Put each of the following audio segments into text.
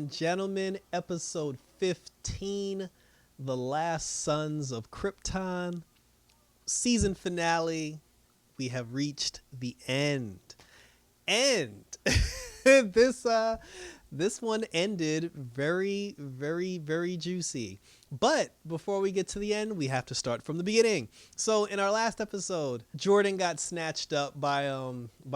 and gentlemen, episode 15, The Last Sons of Krypton, season finale. We have reached the end. And this one ended very juicy. But before we get to the end, we have to start from the beginning. So in our last episode, Jordan got snatched up by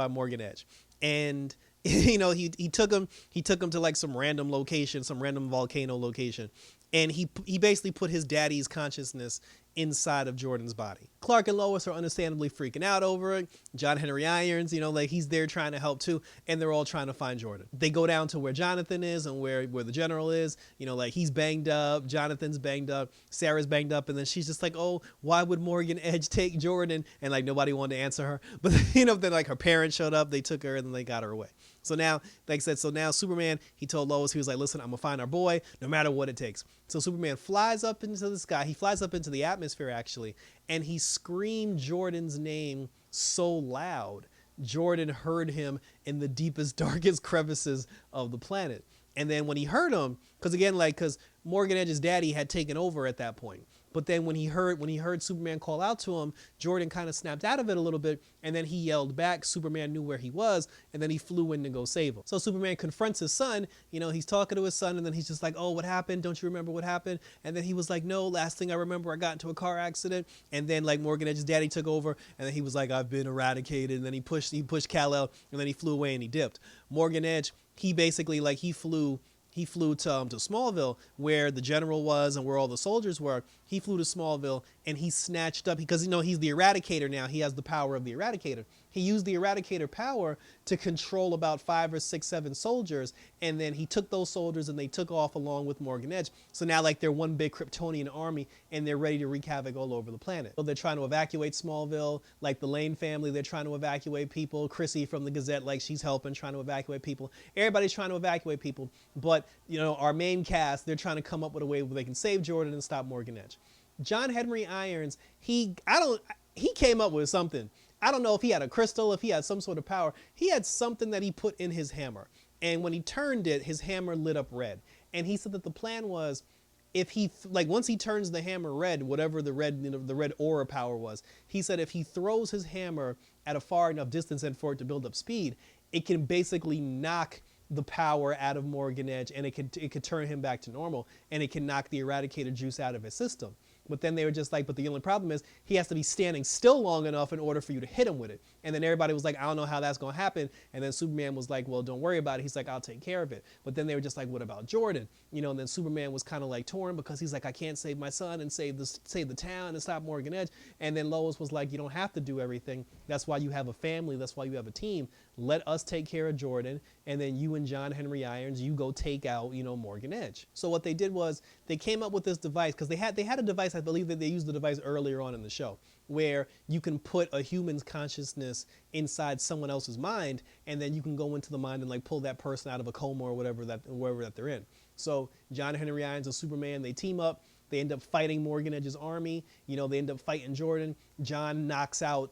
Morgan Edge. And he took him to like some random location, some random volcano location, and he basically put his daddy's consciousness inside of Jordan's body. Clark and Lois are understandably freaking out over it. John Henry Irons, he's there trying to help too, and they're all trying to find Jordan. They go down to where Jonathan is and where the general is. He's banged up, Jonathan's banged up, Sarah's banged up, and then she's just like, oh, why would Morgan Edge take Jordan? And like nobody wanted to answer her. But then like her parents showed up, they took her, and then they got her away. So now, like I said, now Superman, he told Lois, he was like, listen, I'm going to find our boy no matter what it takes. So Superman flies up into the sky. He flies up into the atmosphere, actually, and he screamed Jordan's name so loud, Jordan heard him in the deepest, darkest crevices of the planet. And then when he heard him, because Morgan Edge's daddy had taken over at that point. But then when he heard Superman call out to him, Jordan kind of snapped out of it a little bit, and then he yelled back. Superman knew where he was, and then he flew in to go save him. So Superman confronts his son. He's talking to his son, and then he's just like, oh, what happened? Don't you remember what happened? And then he was like, no, last thing I remember, I got into a car accident. And then like Morgan Edge's daddy took over, and then he was like, I've been eradicated. And then he pushed Kal-El, and then he flew away and he dipped. Morgan Edge, he basically he flew to Smallville, where the general was and where all the soldiers were. He flew to Smallville, and he snatched up, because he's the Eradicator now. He has the power of the Eradicator. He used the Eradicator power to control about 5 or 6, 7 soldiers, and then he took those soldiers and they took off along with Morgan Edge. So now they're one big Kryptonian army, and they're ready to wreak havoc all over the planet. So they're trying to evacuate Smallville, like the Lane family. They're trying to evacuate people. Chrissy from the Gazette, she's helping, trying to evacuate people. Everybody's trying to evacuate people, but our main cast, they're trying to come up with a way where they can save Jordan and stop Morgan Edge. John Henry Irons, he came up with something. I don't know if he had a crystal, if he had some sort of power. He had something that he put in his hammer. And when he turned it, his hammer lit up red. And he said that the plan was, if he, once he turns the hammer red, whatever the red aura power was, he said if he throws his hammer at a far enough distance and for it to build up speed, it can basically knock the power out of Morgan Edge, and it could turn him back to normal, and it can knock the Eradicator juice out of his system. But then they were just like, but the only problem is he has to be standing still long enough in order for you to hit him with it. And then everybody was like, I don't know how that's going to happen. And then Superman was like, well, don't worry about it. He's like, I'll take care of it. But then they were just like, what about Jordan? And then Superman was kind of torn, because he's like, I can't save my son and save the town and stop Morgan Edge. And then Lois was like, you don't have to do everything. That's why you have a family. That's why you have a team. Let us take care of Jordan, and then you and John Henry Irons, you go take out, Morgan Edge. So what they did was they came up with this device, because they had a device, I believe that they used the device earlier on in the show, where you can put a human's consciousness inside someone else's mind, and then you can go into the mind and pull that person out of a coma or wherever that they're in. So John Henry Irons and Superman, they team up. They end up fighting Morgan Edge's army. They end up fighting Jordan. John knocks out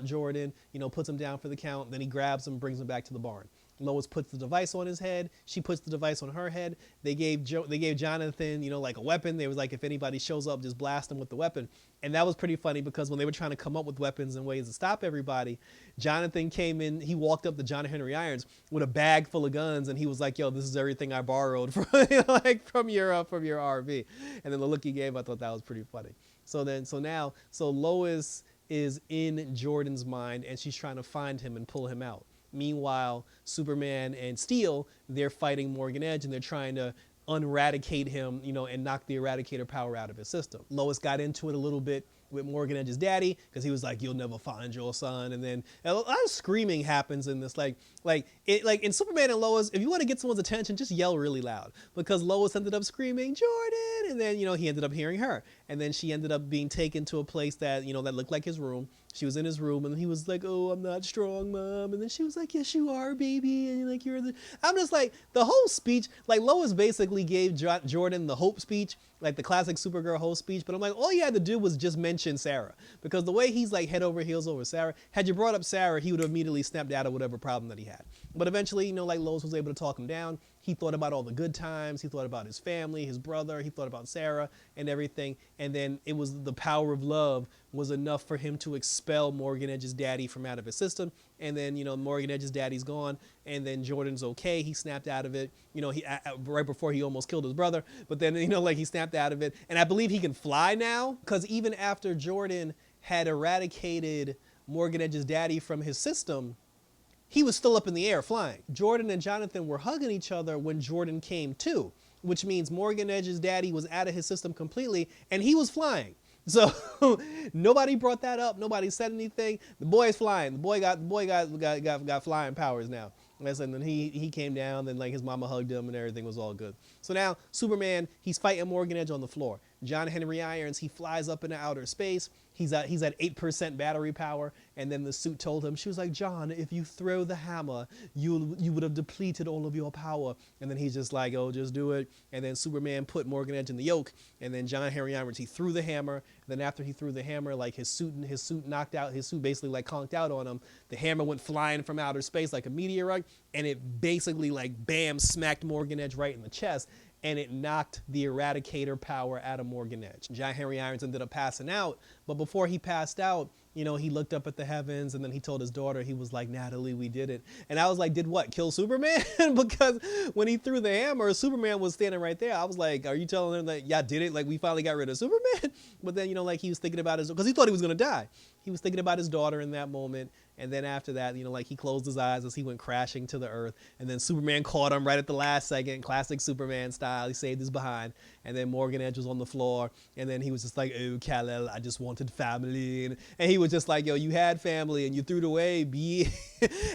Jordan, puts him down for the count. Then he grabs him, brings him back to the barn. Lois puts the device on his head. She puts the device on her head. They gave Jonathan, a weapon. They was like, if anybody shows up, just blast them with the weapon. And that was pretty funny, because when they were trying to come up with weapons and ways to stop everybody, Jonathan came in. He walked up to John Henry Irons with a bag full of guns, and he was like, yo, this is everything I borrowed from from your RV. And then the look he gave, I thought that was pretty funny. So Lois is in Jordan's mind, and she's trying to find him and pull him out. Meanwhile, Superman and Steel, they're fighting Morgan Edge, and they're trying to uneradicate him, and knock the Eradicator power out of his system. Lois got into it a little bit with Morgan Edge's daddy, because he was like, you'll never find your son. And then a lot of screaming happens in this, like in Superman and Lois, if you want to get someone's attention, just yell really loud, because Lois ended up screaming, Jordan, and then, he ended up hearing her. And then she ended up being taken to a place that, that looked like his room. She was in his room, and he was like, oh, I'm not strong, Mom. And then she was like, yes, you are, baby. And I'm just like, the whole speech, Lois basically gave Jordan the hope speech, like the classic Supergirl hope speech. But I'm like, all you had to do was just mention Sarah, because the way he's head over heels over Sarah, had you brought up Sarah, he would have immediately snapped out of whatever problem that he had. But eventually, Lois was able to talk him down. He thought about all the good times. He thought about his family, his brother. He thought about Sarah and everything. And then it was the power of love was enough for him to expel Morgan Edge's daddy from out of his system. And then, Morgan Edge's daddy's gone. And then Jordan's okay. He snapped out of it, he right before he almost killed his brother. But then, he snapped out of it. And I believe he can fly now, because even after Jordan had eradicated Morgan Edge's daddy from his system, he was still up in the air flying. Jordan and Jonathan were hugging each other when Jordan came to, which means Morgan Edge's daddy was out of his system completely and he was flying. So nobody brought that up. Nobody said anything. The boy's flying. The boy got flying powers now. And then he came down, then his mama hugged him and everything was all good. So now Superman, he's fighting Morgan Edge on the floor. John Henry Irons, he flies up into outer space. He's at 8% battery power. And then the suit told him, she was like, John, if you throw the hammer, you would have depleted all of your power. And then he's just like, oh, just do it. And then Superman put Morgan Edge in the yoke. And then John Henry Irons, he threw the hammer. And then after he threw the hammer, his suit knocked out, his suit basically conked out on him. The hammer went flying from outer space like a meteorite. And it basically bam, smacked Morgan Edge right in the chest. And it knocked the Eradicator power out of Morgan Edge. John Henry Irons ended up passing out, but before he passed out, he looked up at the heavens and then he told his daughter, he was like, Natalie, we did it. And I was like, did what, kill Superman? Because when he threw the hammer, Superman was standing right there. I was like, are you telling him that, yeah, did it? We finally got rid of Superman? But then, he was thinking about because he thought he was going to die. He was thinking about his daughter in that moment. And then after that, he closed his eyes as he went crashing to the earth. And then Superman caught him right at the last second, classic Superman style. He saved his behind. And then Morgan Edge was on the floor. And then he was just like, oh, Kal-El, I just wanted family. And he was just like, yo, you had family and you threw it away, B.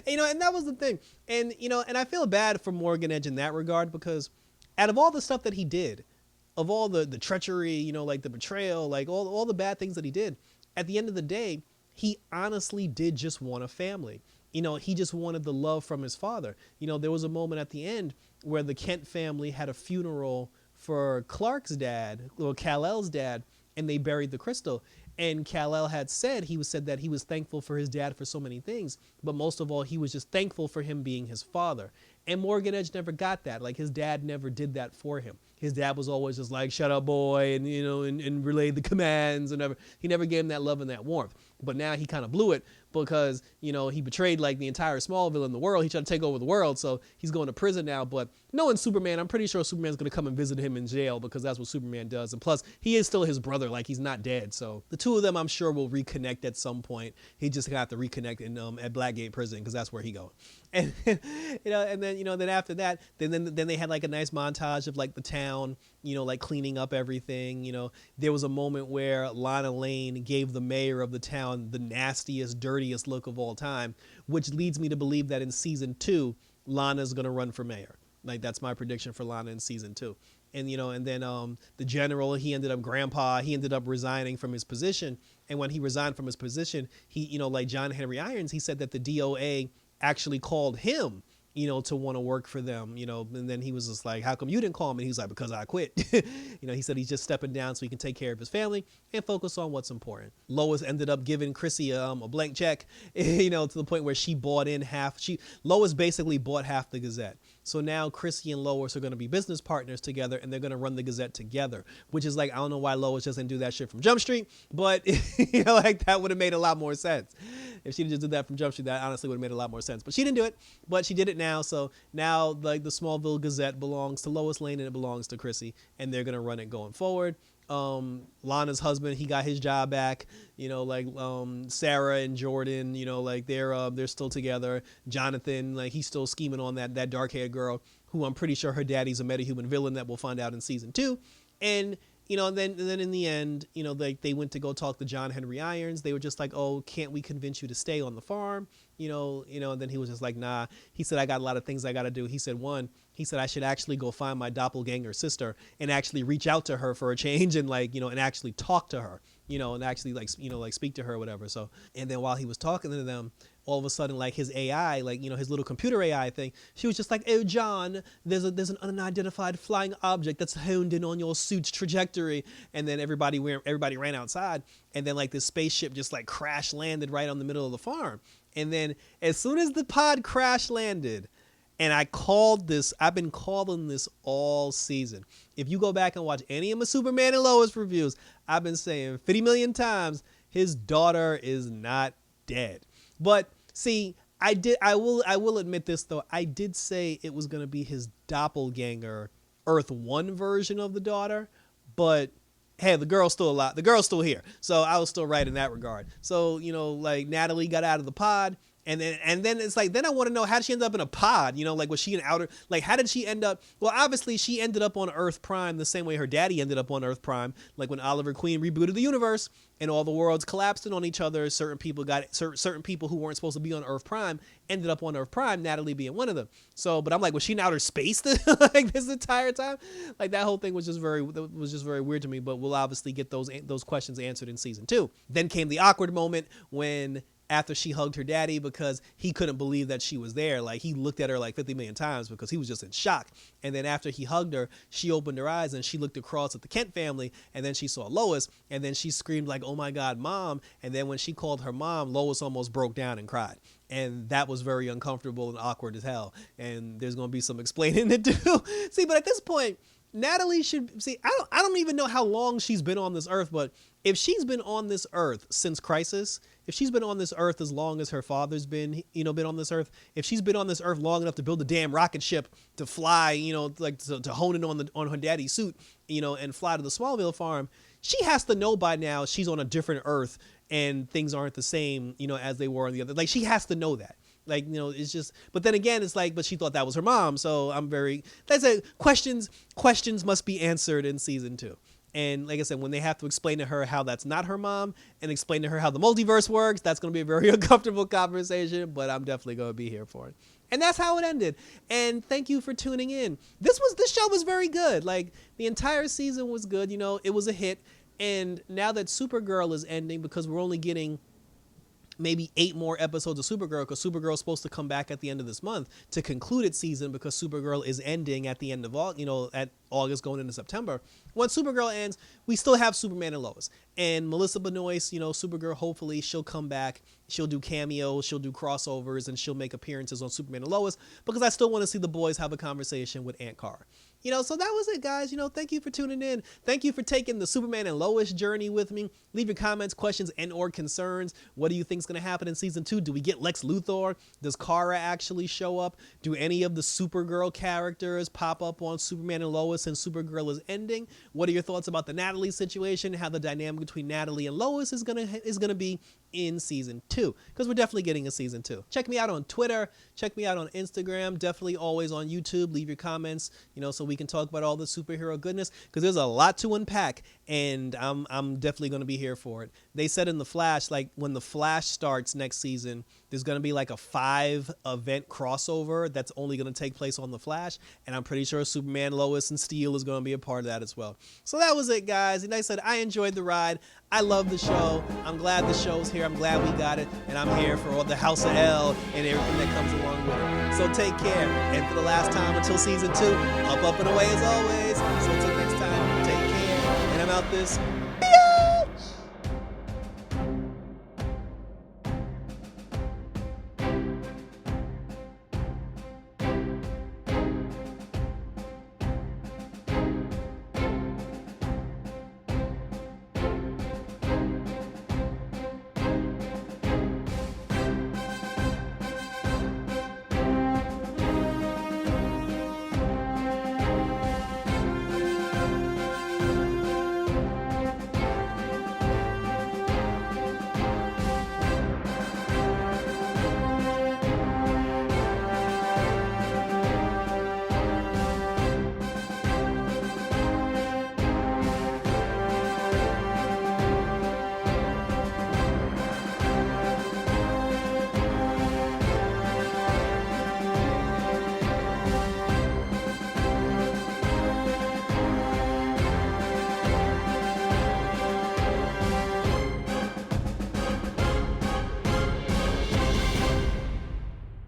And that was the thing. And, and I feel bad for Morgan Edge in that regard, because out of all the stuff that he did, of all the treachery, the betrayal, all the bad things that he did, at the end of the day, he honestly did just want a family. He just wanted the love from his father. There was a moment at the end where the Kent family had a funeral for Clark's dad, or Kal-El's dad, and they buried the crystal. And Kal-El had said that he was thankful for his dad for so many things, but most of all, he was just thankful for him being his father. And Morgan Edge never got that. His dad never did that for him. His dad was always just like, shut up, boy, and, and relayed the commands and he never gave him that love and that warmth. But now he kind of blew it because, he betrayed the entire Smallville in the world. He tried to take over the world. So he's going to prison now. But knowing Superman, I'm pretty sure Superman's going to come and visit him in jail, because that's what Superman does. And plus, he is still his brother. He's not dead. So the two of them, I'm sure, will reconnect at some point. He just got to reconnect in at Blackgate Prison, because that's where he going. And, and then after that, then they had a nice montage of the town, cleaning up everything. There was a moment where Lana Lane gave the mayor of the town the nastiest, dirtiest look of all time, which leads me to believe that in season 2, Lana's going to run for mayor. That's my prediction for Lana in season 2. And, and then the general, Grandpa, he ended up resigning from his position. And when he resigned from his position, he, John Henry Irons, he said that the DOA actually called him, to want to work for them, and then he was just like, how come you didn't call me? And he was like, because I quit. He said he's just stepping down so he can take care of his family and focus on what's important. Lois ended up giving Chrissy a blank check, to the point where she bought in Lois basically bought half the Gazette. So now Chrissy and Lois are going to be business partners together, and they're going to run the Gazette together, which is I don't know why Lois doesn't do that shit from Jump Street, but that would have made a lot more sense. If she just did that from Jump Street, that honestly would have made a lot more sense. But she didn't do it, but she did it now. So now the Smallville Gazette belongs to Lois Lane and it belongs to Chrissy, and they're going to run it going forward. Lana's husband, he got his job back, Sarah and Jordan, they're still together. Jonathan, he's still scheming on that dark-haired girl who I'm pretty sure her daddy's a metahuman villain that we'll find out in season 2. And and then in the end, they went to go talk to John Henry Irons. They were just like, oh, can't we convince you to stay on the farm? And then he was just like, nah. He said, I got a lot of things I got to do. He said, I should actually go find my doppelganger sister and actually reach out to her for a change and and actually talk to her, and actually speak to her or whatever. So, and then while he was talking to them, all of a sudden, his AI, his little computer AI thing, she was just like, oh, John, there's an unidentified flying object that's honed in on your suit's trajectory. And then everybody ran outside. And then this spaceship just crash landed right on the middle of the farm. And then as soon as the pod crash landed, And I've been calling this all season. If you go back and watch any of my Superman and Lois reviews, I've been saying 50 million times, his daughter is not dead. But see, I will admit this though. I did say it was going to be his doppelganger Earth 1 version of the daughter, but hey, the girl's still alive. The girl's still here. So I was still right in that regard. So, like Natalie got out of the pod. And then it's like, then I want to know, how did she end up in a pod? Like, was she an outer, like, how did she end up? Well, obviously she ended up on Earth Prime the same way her daddy ended up on Earth Prime. Like when Oliver Queen rebooted the universe and all the worlds collapsed in on each other, certain people who weren't supposed to be on Earth Prime ended up on Earth Prime, Natalie being one of them. So, but I'm like, was she in outer space like this entire time? Like that whole thing was just very weird to me, but we'll obviously get those questions answered in season 2. Then came the awkward moment when, after she hugged her daddy, because he couldn't believe that she was there. Like he looked at her like 50 million times because he was just in shock. And then after he hugged her, she opened her eyes and she looked across at the Kent family, and then she saw Lois, and then she screamed like, "Oh my God, Mom." And then when she called her mom, Lois almost broke down and cried. And that was very uncomfortable and awkward as hell. And there's going to be some explaining to do. See, but at this point, Natalie should see, I don't even know how long she's been on this earth, but if she's been on this earth since Crisis, if she's been on this earth as long as her father's been on this earth, if she's been on this earth long enough to build a damn rocket ship to fly, like to hone in on her daddy's suit, and fly to the Smallville farm, she has to know by now she's on a different earth and things aren't the same, as they were on the other. Like she has to know that. Like, it's just, but then again, it's like, but she thought that was her mom. So questions must be answered in season 2. And like I said, when they have to explain to her how that's not her mom and explain to her how the multiverse works, that's going to be a very uncomfortable conversation, but I'm definitely going to be here for it. And that's how it ended. And thank you for tuning in. This show was very good. Like the entire season was good. It was a hit. And now that Supergirl is ending, because we're only getting maybe 8 more episodes of Supergirl, because Supergirl is supposed to come back at the end of this month to conclude its season, because Supergirl is ending at the end of at August going into September. Once Supergirl ends, we still have Superman and Lois. And Melissa Benoist, Supergirl, hopefully she'll come back. She'll do cameos, she'll do crossovers, and she'll make appearances on Superman and Lois, because I still want to see the boys have a conversation with Aunt Kara. So that was it, guys. Thank you for tuning in. Thank you for taking the Superman and Lois journey with me. Leave your comments, questions, and or concerns. What do you think is going to happen in season 2? Do we get Lex Luthor? Does Kara actually show up? Do any of the Supergirl characters pop up on Superman and Lois and Supergirl is ending? What are your thoughts about the Natalie situation? How the dynamic between Natalie and Lois is gonna be in season 2? Because we're definitely getting a season 2. Check me out on Twitter. Check me out on Instagram. Definitely always on YouTube. Leave your comments, so we can talk about all the superhero goodness, because there's a lot to unpack, and I'm definitely going to be here for it. They said in The Flash, like when The Flash starts next season, there's going to be like a 5-event crossover that's only going to take place on The Flash, and I'm pretty sure Superman, Lois, and Steel is going to be a part of that as well. So that was it, guys. And like I said, I enjoyed the ride. I love the show. I'm glad the show's here. I'm glad we got it, and I'm here for all the House of L and everything that comes along with it. So take care, and for the last time until season 2, up and away as always. So until next time, take care, and I'm out this